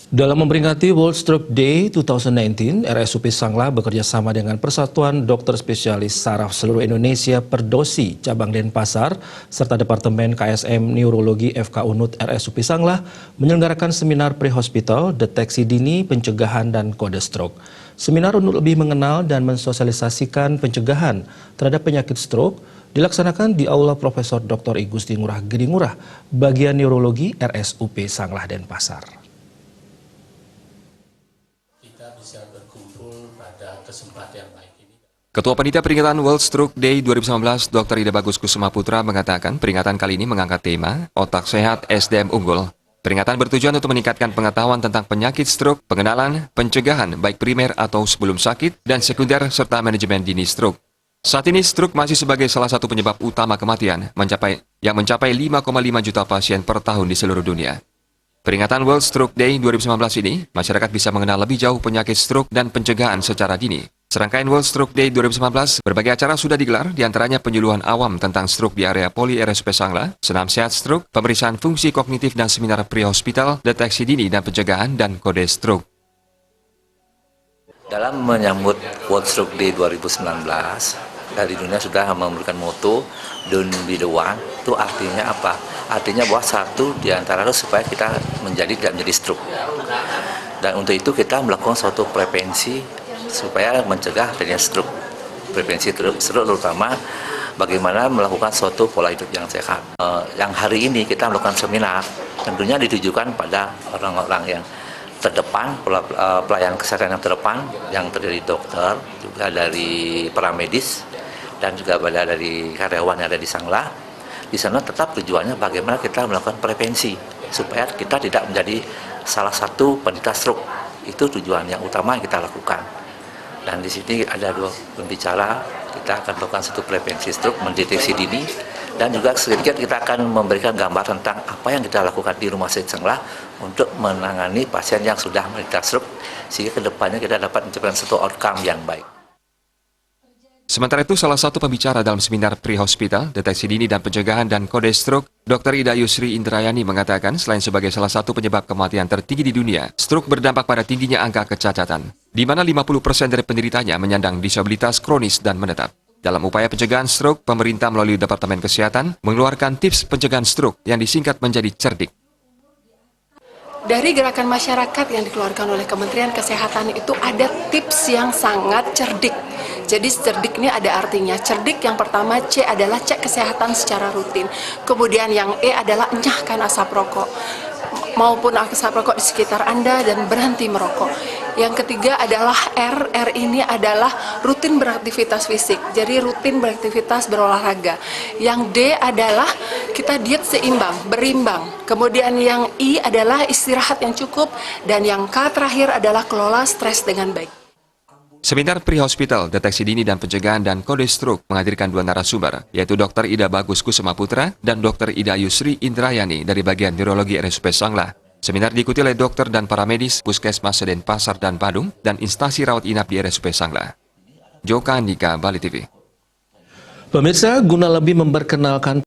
Dalam memperingati World Stroke Day 2019, RSUP Sanglah bekerja sama dengan Persatuan Dokter Spesialis Saraf Seluruh Indonesia Perdosi Cabang Denpasar serta Departemen KSM Neurologi FK Unut RSUP Sanglah menyelenggarakan seminar pre-hospital, deteksi dini, pencegahan, dan kode stroke. Seminar untuk lebih mengenal dan mensosialisasikan pencegahan terhadap penyakit stroke dilaksanakan di Aula Profesor Dr. I Gusti Ngurah Gedi Ngurah, bagian neurologi RSUP Sanglah Denpasar. Bisa berkumpul pada kesempatan yang baik ini. Ketua Panitia Peringatan World Stroke Day 2019, Dr. Ida Bagus Kusuma Putra mengatakan peringatan kali ini mengangkat tema Otak Sehat SDM Unggul. Peringatan bertujuan untuk meningkatkan pengetahuan tentang penyakit stroke, pengenalan, pencegahan baik primer atau sebelum sakit, dan sekunder serta manajemen dini stroke. Saat ini stroke masih sebagai salah satu penyebab utama kematian yang mencapai 5,5 juta pasien per tahun di seluruh dunia. Peringatan World Stroke Day 2019 ini, masyarakat bisa mengenal lebih jauh penyakit stroke dan pencegahan secara dini. Serangkaian World Stroke Day 2019, berbagai acara sudah digelar, diantaranya penyuluhan awam tentang stroke di area Poli RSUP Sanglah, senam sehat stroke, pemeriksaan fungsi kognitif dan seminar pre-hospital, deteksi dini dan pencegahan, dan kode stroke. Dalam menyambut World Stroke Day 2019, dari dunia sudah memberikan moto Don't be the one. Itu artinya apa? Artinya bahwa satu di antara itu supaya kita tidak menjadi stroke. Dan untuk itu kita melakukan suatu prevensi supaya mencegah adanya stroke. Prevensi stroke terutama bagaimana melakukan suatu pola hidup yang sehat. Yang hari ini kita melakukan seminar tentunya ditujukan pada orang-orang yang terdepan, pelayanan kesehatan yang terdepan, yang terdiri dokter, juga dari paramedis, dan juga dari karyawan yang ada di Sanglah. Di sana tetap tujuannya bagaimana kita melakukan prevensi supaya kita tidak menjadi salah satu penderita stroke. Itu tujuan yang utama yang kita lakukan. Dan di sini ada dua pembicara, kita akan melakukan satu prevensi stroke, mendeteksi dini, dan juga sedikit kita akan memberikan gambar tentang apa yang kita lakukan di Rumah Sakit Sanglah untuk menangani pasien yang sudah menderita stroke, sehingga kedepannya kita dapat mencapai satu outcome yang baik. Sementara itu, salah satu pembicara dalam seminar pre-hospital, deteksi dini dan pencegahan dan kode stroke, Dr. Ida Yusri Indrayani mengatakan selain sebagai salah satu penyebab kematian tertinggi di dunia, stroke berdampak pada tingginya angka kecacatan, di mana 50% dari penderitanya menyandang disabilitas kronis dan menetap. Dalam upaya pencegahan stroke, pemerintah melalui Departemen Kesehatan mengeluarkan tips pencegahan stroke yang disingkat menjadi CERDIK. Dari gerakan masyarakat yang dikeluarkan oleh Kementerian Kesehatan itu ada tips yang sangat cerdik. Jadi cerdik ini ada artinya. Cerdik yang pertama, C adalah cek kesehatan secara rutin. Kemudian yang E adalah enyahkan asap rokok maupun asap rokok di sekitar Anda dan berhenti merokok. Yang ketiga adalah R ini adalah rutin beraktivitas fisik. Jadi rutin beraktivitas berolahraga. Yang D adalah kita diet seimbang, berimbang. Kemudian yang I adalah istirahat yang cukup, dan yang K terakhir adalah kelola stres dengan baik. Seminar pre-hospital, deteksi dini dan pencegahan dan kode stroke menghadirkan dua narasumber, yaitu Dr. Ida Bagus Kusuma Putra dan Dr. Ida Yusri Indrayani dari bagian neurologi RSUP Sanglah. Seminar diikuti oleh dokter dan paramedis Puskesmas Denpasar dan Badung dan instansi rawat inap di RSUP Sanglah. Joka Andika, Bali TV. Pemirsa, guna lebih memperkenalkan